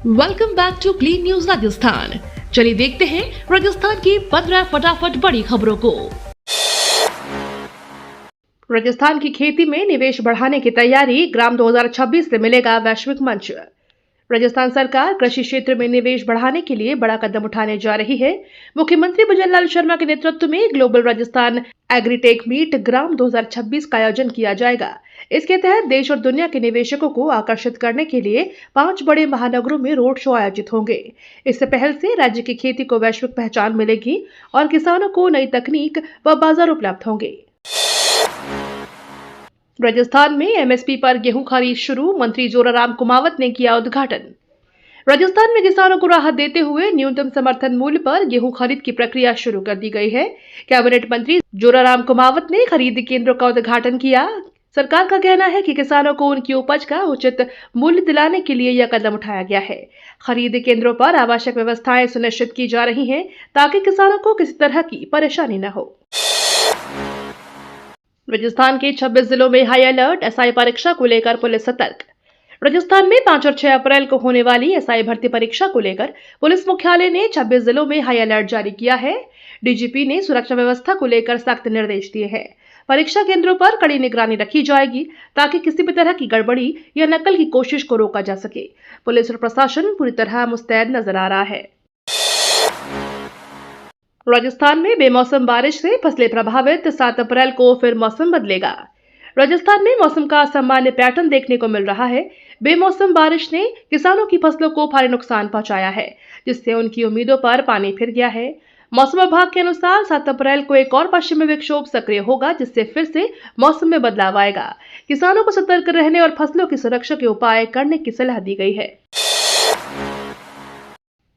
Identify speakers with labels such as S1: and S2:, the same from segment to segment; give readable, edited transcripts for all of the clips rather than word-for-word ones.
S1: Welcome back to clean news Rajasthan. चलिए देखते हैं राजस्थान की 15 फटाफट बड़ी खबरों को। राजस्थान की खेती में निवेश बढ़ाने की तैयारी, ग्राम 2026 से मिलेगा वैश्विक मंच। राजस्थान सरकार कृषि क्षेत्र में निवेश बढ़ाने के लिए बड़ा कदम उठाने जा रही है। मुख्यमंत्री भजनलाल शर्मा के नेतृत्व में ग्लोबल राजस्थान एग्रीटेक मीट ग्राम 2026 का आयोजन किया जाएगा। इसके तहत देश और दुनिया के निवेशकों को आकर्षित करने के लिए 5 बड़े महानगरों में रोड शो आयोजित होंगे। इस पहल से राज्य की खेती को वैश्विक पहचान मिलेगी और किसानों को नई तकनीक व बाजार उपलब्ध होंगे। राजस्थान में एमएसपी पर गेहूं खरीद शुरू, मंत्री जोराराम कुमावत ने किया उद्घाटन। राजस्थान में किसानों को राहत देते हुए न्यूनतम समर्थन मूल्य पर गेहूं खरीद की प्रक्रिया शुरू कर दी गई है। कैबिनेट मंत्री जोराराम कुमावत ने खरीद केंद्रों का उद्घाटन किया। सरकार का कहना है कि किसानों को उनकी उपज का उचित मूल्य दिलाने के लिए यह कदम उठाया गया है। खरीद केंद्रों पर आवश्यक व्यवस्थाएं सुनिश्चित की जा रही हैं ताकि किसानों को किसी तरह की परेशानी न हो। राजस्थान के 26 जिलों में हाई अलर्ट, एसआई परीक्षा को लेकर पुलिस सतर्क। राजस्थान में 5 और 6 अप्रैल को होने वाली एसआई भर्ती परीक्षा को लेकर पुलिस मुख्यालय ने 26 जिलों में हाई अलर्ट जारी किया है। डीजीपी ने सुरक्षा व्यवस्था को लेकर सख्त निर्देश दिए हैं। परीक्षा केंद्रों पर कड़ी निगरानी रखी जाएगी ताकि किसी भी तरह की गड़बड़ी या नकल की कोशिश को रोका जा सके। पुलिस और प्रशासन पूरी तरह मुस्तैद नजर आ रहा है। राजस्थान में बेमौसम बारिश से फसलें प्रभावित, 7 अप्रैल को फिर मौसम बदलेगा। राजस्थान में मौसम का असामान्य पैटर्न देखने को मिल रहा है। बेमौसम बारिश ने किसानों की फसलों को भारी नुकसान पहुंचाया है, जिससे उनकी उम्मीदों पर पानी फिर गया है। मौसम विभाग के अनुसार 7 अप्रैल को एक और पश्चिमी विक्षोभ सक्रिय होगा, जिससे फिर से मौसम में बदलाव आएगा। किसानों को सतर्क रहने और फसलों की सुरक्षा के उपाय करने की सलाह दी गई है।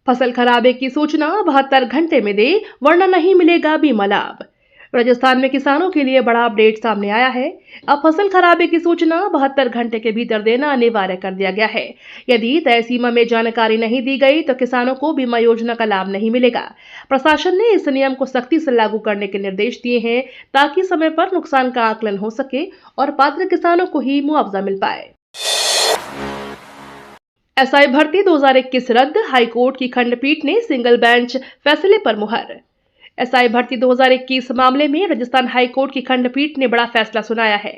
S1: फसल खराबे की सूचना 72 घंटे में दे, वरना नहीं मिलेगा बीमा लाभ। राजस्थान में किसानों के लिए बड़ा अपडेट सामने आया है। अब फसल खराबे की सूचना 72 घंटे के भीतर देना अनिवार्य कर दिया गया है। यदि तय सीमा में जानकारी नहीं दी गई तो किसानों को बीमा योजना का लाभ नहीं मिलेगा। प्रशासन ने इस नियम को सख्ती से लागू करने के निर्देश दिए हैं ताकि समय पर नुकसान का आकलन हो सके और पात्र किसानों को ही मुआवजा मिल पाए। एसआई भर्ती 2021 रद्द, हाईकोर्ट की खंडपीठ ने सिंगल बेंच फैसले पर मुहर। एसआई भर्ती 2021 मामले में राजस्थान हाईकोर्ट की खंडपीठ ने बड़ा फैसला सुनाया है।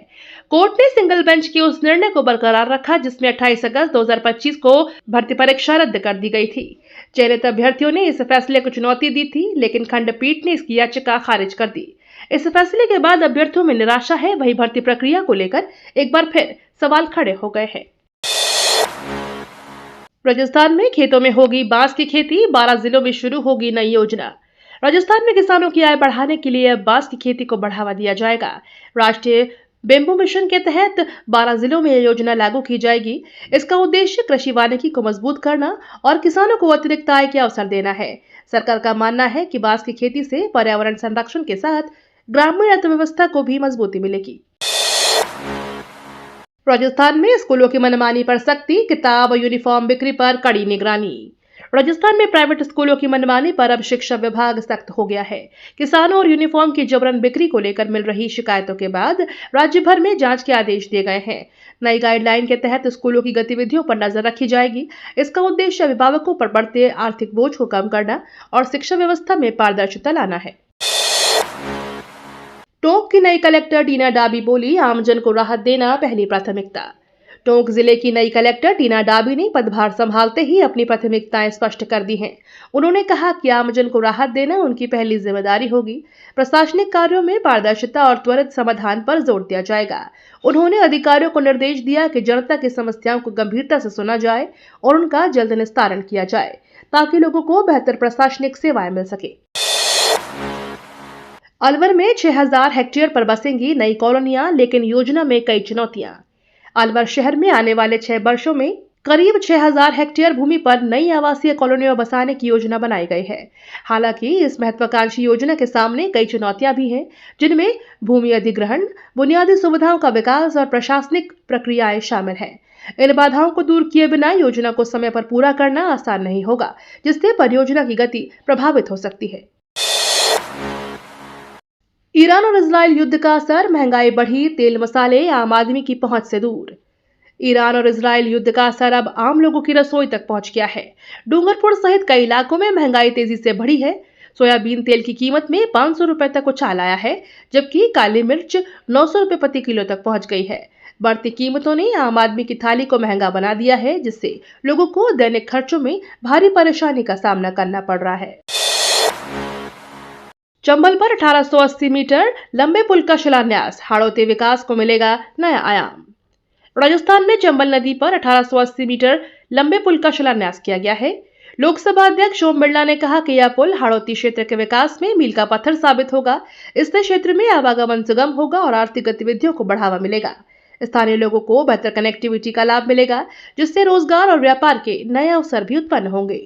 S1: कोर्ट ने सिंगल बेंच के उस निर्णय को बरकरार रखा जिसमें 28 अगस्त 2025 को भर्ती परीक्षा रद्द कर दी गई थी। चयनित अभ्यर्थियों ने इस फैसले को चुनौती दी थी, लेकिन खंडपीठ ने इसकी याचिका खारिज कर दी। इस फैसले के बाद अभ्यर्थियों में निराशा है, वही भर्ती प्रक्रिया को लेकर एक बार फिर सवाल खड़े हो गए हैं। राजस्थान में खेतों में होगी बांस की खेती, 12 जिलों में शुरू होगी नई योजना। राजस्थान में किसानों की आय बढ़ाने के लिए अब बांस की खेती को बढ़ावा दिया जाएगा। राष्ट्रीय बेम्बू मिशन के तहत 12 जिलों में यह योजना लागू की जाएगी। इसका उद्देश्य कृषि वानिकी को मजबूत करना और किसानों को अतिरिक्त आय के अवसर देना है। सरकार का मानना है कि बांस की खेती से पर्यावरण संरक्षण के साथ ग्रामीण अर्थव्यवस्था को भी मजबूती मिलेगी। राजस्थान में स्कूलों की मनमानी पर सख्ती, किताब और यूनिफॉर्म बिक्री पर कड़ी निगरानी। राजस्थान में प्राइवेट स्कूलों की मनमानी पर अब शिक्षा विभाग सख्त हो गया है। किसानों और यूनिफॉर्म की जबरन बिक्री को लेकर मिल रही शिकायतों के बाद राज्य भर में जांच के आदेश दिए गए हैं। नई गाइडलाइन के तहत स्कूलों की गतिविधियों पर नजर रखी जाएगी। इसका उद्देश्य अभिभावकों पर बढ़ते आर्थिक बोझ को कम करना और शिक्षा व्यवस्था में पारदर्शिता लाना है। टोंक की नई कलेक्टर टीना डाबी बोली, आमजन को राहत देना पहली प्राथमिकता। टोंक जिले की नई कलेक्टर टीना डाबी ने पदभार संभालते ही अपनी प्राथमिकताएं स्पष्ट कर दी हैं। उन्होंने कहा कि आमजन को राहत देना उनकी पहली जिम्मेदारी होगी। प्रशासनिक कार्यों में पारदर्शिता और त्वरित समाधान पर जोर दिया जाएगा। उन्होंने अधिकारियों को निर्देश दिया कि जनता की समस्याओं को गंभीरता से सुना जाए और उनका जल्द निस्तारण किया जाए ताकि लोगों को बेहतर प्रशासनिक सेवाएं मिल सके। अलवर में 6000 हेक्टेयर पर बसेंगी नई कॉलोनियां, लेकिन योजना में कई चुनौतियां। अलवर शहर में आने वाले 6 वर्षों में करीब 6000 हेक्टेयर भूमि पर नई आवासीय कॉलोनियां बसाने की योजना बनाई गई है। हालांकि इस महत्वाकांक्षी योजना के सामने कई चुनौतियां भी हैं, जिनमें भूमि अधिग्रहण, बुनियादी सुविधाओं का विकास और प्रशासनिक प्रक्रियाएं शामिल हैं। इन बाधाओं को दूर किए बिना योजना को समय पर पूरा करना आसान नहीं होगा, जिससे परियोजना की गति प्रभावित हो सकती है। ईरान और इजराइल युद्ध का असर, महंगाई बढ़ी, तेल मसाले आम आदमी की पहुंच से दूर। ईरान और इजराइल युद्ध का असर अब आम लोगों की रसोई तक पहुंच गया है। डूंगरपुर सहित कई इलाकों में महंगाई तेजी से बढ़ी है। सोयाबीन तेल की कीमत में 500 रुपए तक उछाल आया है, जबकि काली मिर्च 900 रुपए प्रति किलो तक पहुंच गई है। बढ़ती कीमतों ने आम आदमी की थाली को महंगा बना दिया है, जिससे लोगों को दैनिक खर्चों में भारी परेशानी का सामना करना पड़ रहा है। चंबल पर 1880 मीटर लंबे पुल का शिलान्यास, हाड़ौती विकास को मिलेगा नया आयाम। राजस्थान में चंबल नदी पर 1880 मीटर लंबे पुल का शिलान्यास किया गया है। लोकसभा अध्यक्ष ओम बिरला ने कहा कि यह पुल हाड़ौती क्षेत्र के विकास में मील का पत्थर साबित होगा। इससे क्षेत्र में आवागमन सुगम होगा और आर्थिक गतिविधियों को बढ़ावा मिलेगा। स्थानीय लोगों को बेहतर कनेक्टिविटी का लाभ मिलेगा, जिससे रोजगार और व्यापार के नए अवसर भी उत्पन्न होंगे।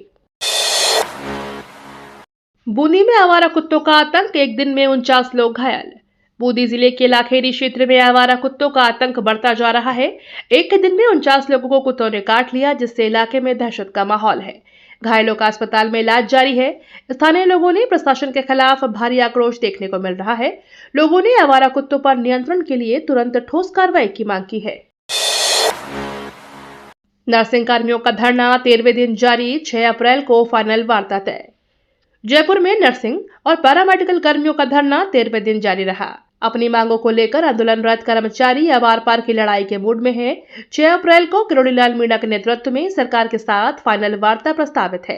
S1: बूंदी में आवारा कुत्तों का आतंक, एक दिन में 49 लोग घायल। बूंदी जिले के लाखेरी क्षेत्र में आवारा कुत्तों का आतंक बढ़ता जा रहा है। एक ही दिन में 49 लोगों को कुत्तों ने काट लिया, जिससे इलाके में दहशत का माहौल है। घायलों का अस्पताल में इलाज जारी है। स्थानीय लोगों ने प्रशासन के खिलाफ भारी आक्रोश देखने को मिल रहा है। लोगों ने आवारा कुत्तों पर नियंत्रण के लिए तुरंत ठोस कार्रवाई की मांग की है। नर्सिंग कर्मियों का धरना 13वें दिन जारी, 6 अप्रैल को फाइनल वार्ता तय। जयपुर में नर्सिंग और पैरामेडिकल कर्मियों का धरना 13वें दिन जारी रहा। अपनी मांगों को लेकर आंदोलनरत कर्मचारी अब आर पार की लड़ाई के मूड में हैं। 6 अप्रैल को किरोड़ीलाल मीणा के नेतृत्व में सरकार के साथ फाइनल वार्ता प्रस्तावित है।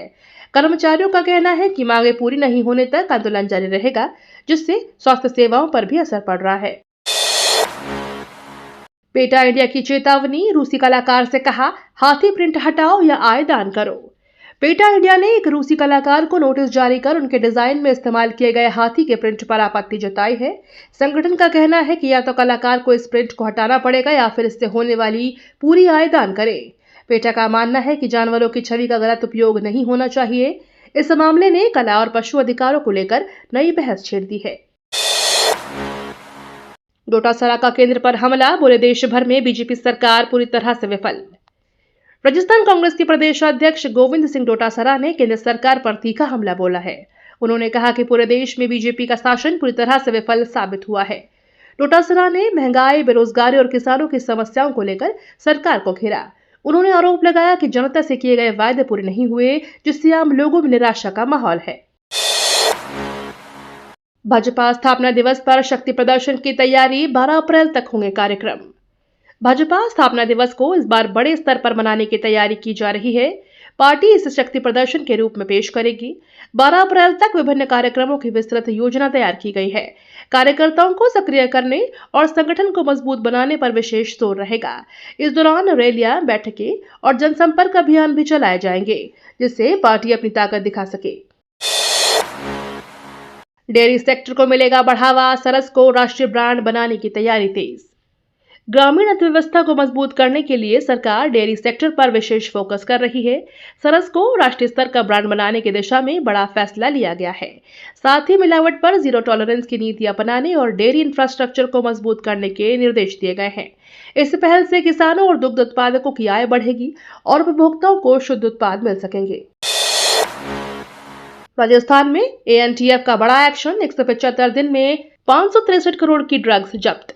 S1: कर्मचारियों का कहना है कि मांगे पूरी नहीं होने तक आंदोलन जारी रहेगा, जिससे स्वास्थ्य सेवाओं पर भी असर पड़ रहा है। पेटा इंडिया की चेतावनी, रूसी कलाकार से कहा हाथी प्रिंट हटाओ या आय दान करो। पेटा इंडिया ने एक रूसी कलाकार को नोटिस जारी कर उनके डिजाइन में इस्तेमाल किए गए हाथी के प्रिंट पर आपत्ति जताई है। संगठन का कहना है कि या तो कलाकार को इस प्रिंट को हटाना पड़ेगा या फिर इससे होने वाली पूरी आय दान करें। पेटा का मानना है कि जानवरों की छवि का गलत उपयोग नहीं होना चाहिए। इस मामले ने कला और पशु अधिकारों को लेकर नई बहस छेड़ दी है। डोटासरा का केंद्र पर हमला, बोले देश भर में बीजेपी सरकार पूरी तरह से विफल। राजस्थान कांग्रेस के प्रदेश अध्यक्ष गोविंद सिंह डोटासरा ने केंद्र सरकार पर तीखा हमला बोला है। उन्होंने कहा कि पूरे देश में बीजेपी का शासन पूरी तरह से विफल साबित हुआ है। डोटासरा ने महंगाई, बेरोजगारी और किसानों की समस्याओं को लेकर सरकार को घेरा। उन्होंने आरोप लगाया कि जनता से किए गए वायदे पूरे नहीं हुए, जिससे आम लोगों में निराशा का माहौल है। भाजपा स्थापना दिवस पर शक्ति प्रदर्शन की तैयारी, 12 अप्रैल तक होंगे कार्यक्रम। भाजपा स्थापना दिवस को इस बार बड़े स्तर पर मनाने की तैयारी की जा रही है। पार्टी इसे शक्ति प्रदर्शन के रूप में पेश करेगी। 12 अप्रैल तक विभिन्न कार्यक्रमों की विस्तृत योजना तैयार की गई है। कार्यकर्ताओं को सक्रिय करने और संगठन को मजबूत बनाने पर विशेष जोर रहेगा। इस दौरान रैलियां, बैठकें और जनसंपर्क अभियान भी चलाए जाएंगे, जिससे पार्टी अपनी ताकत दिखा सके। डेयरी सेक्टर को मिलेगा बढ़ावा, सरस को राष्ट्रीय ब्रांड बनाने की तैयारी तेज। ग्रामीण अर्थव्यवस्था को मजबूत करने के लिए सरकार डेयरी सेक्टर पर विशेष फोकस कर रही है। सरस को राष्ट्रीय स्तर का ब्रांड बनाने की दिशा में बड़ा फैसला लिया गया है। साथ ही मिलावट पर जीरो टॉलरेंस की नीति अपनाने और डेयरी इंफ्रास्ट्रक्चर को मजबूत करने के निर्देश दिए गए हैं। इस पहल से किसानों और दुग्ध उत्पादकों की आय बढ़ेगी और उपभोक्ताओं को शुद्ध उत्पाद मिल सकेंगे। राजस्थान में एएनटीएफ का बड़ा एक्शन, 175 दिन में 563 करोड़ की ड्रग्स जब्त।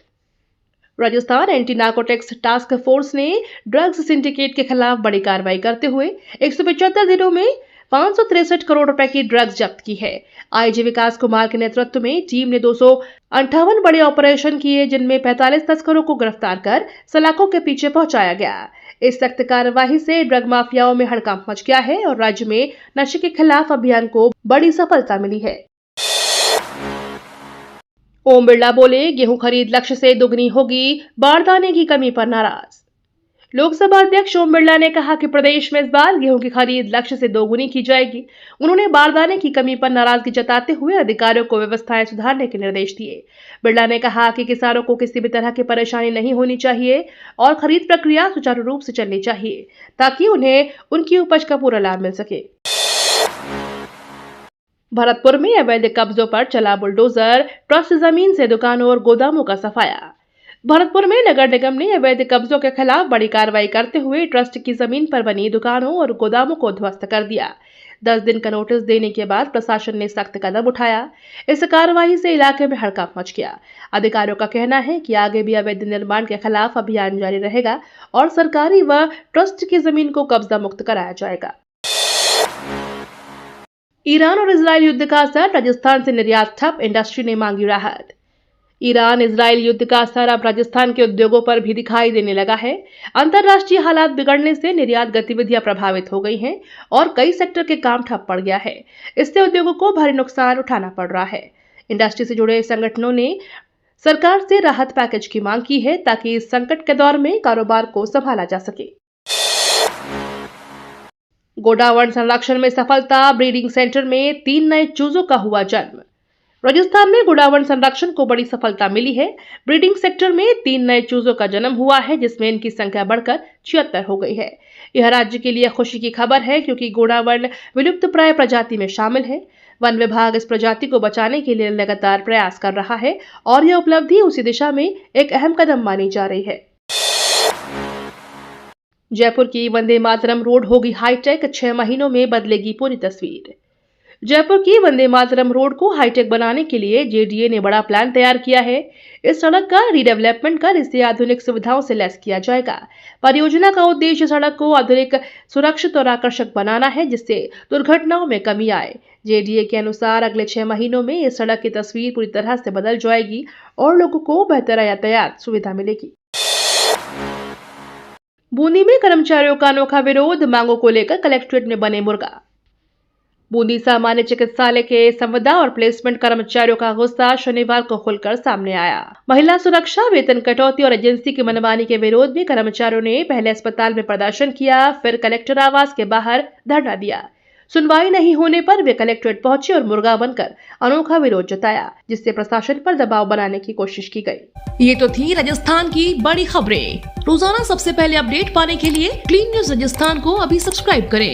S1: Rajasthan anti narcotics task force ने ड्रग्स सिंडिकेट के खिलाफ बड़ी कार्रवाई करते हुए 175 दिनों में 563 करोड़ रुपए की ड्रग्स जब्त की है। आईजी विकास कुमार के नेतृत्व में टीम ने 258 बड़े ऑपरेशन किए, जिनमें 45 तस्करों को गिरफ्तार कर सलाखों के पीछे पहुंचाया गया। इस सख्त कार्यवाही से ड्रग माफियाओं में हड़कंप मच गया है और राज्य में नशे के खिलाफ अभियान को बड़ी सफलता मिली है। ओम बिरला बोले, गेहूं खरीद लक्ष्य से दोगुनी होगी, बारदाने की कमी पर नाराज। लोकसभा अध्यक्ष ओम बिरला ने कहा कि प्रदेश में इस बार गेहूं की खरीद लक्ष्य से दोगुनी की जाएगी। उन्होंने बारदाने की कमी पर नाराजगी जताते हुए अधिकारियों को व्यवस्थाएं सुधारने के निर्देश दिए। बिरला ने कहा कि किसानों को किसी भी तरह की परेशानी नहीं होनी चाहिए और खरीद प्रक्रिया सुचारू रूप से चलनी चाहिए, ताकि उन्हें उनकी उपज का पूरा लाभ मिल सके। भरतपुर में अवैध कब्जों पर चला बुलडोजर, ट्रस्ट जमीन से दुकानों और गोदामों का सफाया। भरतपुर में नगर निगम ने अवैध कब्जों के खिलाफ बड़ी कार्रवाई करते हुए ट्रस्ट की जमीन पर बनी दुकानों और गोदामों को ध्वस्त कर दिया। 10 दिन का नोटिस देने के बाद प्रशासन ने सख्त कदम उठाया। इस कार्रवाई से इलाके में हड़कंप मच गया। अधिकारियों का कहना है कि आगे भी अवैध निर्माण के खिलाफ अभियान जारी रहेगा और सरकारी व ट्रस्ट की जमीन को कब्जा मुक्त कराया जाएगा। ईरान और इजरायल युद्ध का असर, राजस्थान से निर्यात ठप, इंडस्ट्री ने मांगी राहत। ईरान इजरायल युद्ध का असर अब राजस्थान के उद्योगों पर भी दिखाई देने लगा है। अंतर्राष्ट्रीय हालात बिगड़ने से निर्यात गतिविधियां प्रभावित हो गई हैं और कई सेक्टर के काम ठप पड़ गया है। इससे उद्योगों को भारी नुकसान उठाना पड़ रहा है। इंडस्ट्री से जुड़े संगठनों ने सरकार से राहत पैकेज की मांग की है ताकि इस संकट के दौर में कारोबार को संभाला जा सके। गोडावण संरक्षण में सफलता, ब्रीडिंग सेंटर में 3 नए चूजों का हुआ जन्म। राजस्थान में गोडावण संरक्षण को बड़ी सफलता मिली है। ब्रीडिंग सेक्टर में 3 नए चूजों का जन्म हुआ है, जिसमें इनकी संख्या बढ़कर 76 हो गई है। यह राज्य के लिए खुशी की खबर है क्योंकि गोडावण विलुप्तप्राय प्रजाति में शामिल है। वन विभाग इस प्रजाति को बचाने के लिए लगातार प्रयास कर रहा है और यह उपलब्धि उसी दिशा में एक अहम कदम मानी जा रही है। जयपुर की वंदे मातरम रोड होगी हाईटेक, 6 महीनों में बदलेगी पूरी तस्वीर। जयपुर की वंदे मातरम रोड को हाईटेक बनाने के लिए जेडीए ने बड़ा प्लान तैयार किया है। इस सड़क का रीडेवलपमेंट कर इसे आधुनिक सुविधाओं से लैस किया जाएगा। परियोजना का उद्देश्य सड़क को आधुनिक, सुरक्षित और आकर्षक बनाना है, जिससे दुर्घटनाओं में कमी आए। जेडीए के अनुसार अगले 6 महीनों में इस सड़क की तस्वीर पूरी तरह से बदल जाएगी और लोगों को बेहतर यातायात सुविधा मिलेगी। बूंदी में कर्मचारियों का अनोखा विरोध, मांगों को लेकर कलेक्ट्रेट में बने मुर्गा। बूंदी सामान्य चिकित्सालय के संविदा और प्लेसमेंट कर्मचारियों का गुस्सा शनिवार को खुलकर सामने आया। महिला सुरक्षा, वेतन कटौती और एजेंसी की मनमानी के विरोध में कर्मचारियों ने पहले अस्पताल में प्रदर्शन किया, फिर कलेक्टर आवास के बाहर धरना दिया। सुनवाई नहीं होने पर वे कलेक्ट्रेट पहुंचे और मुर्गा बनकर अनोखा विरोध जताया, जिससे प्रशासन पर दबाव बनाने की कोशिश की गई।
S2: ये तो थी राजस्थान की बड़ी खबरें। रोजाना सबसे पहले अपडेट पाने के लिए क्लीन न्यूज राजस्थान को अभी सब्सक्राइब करें।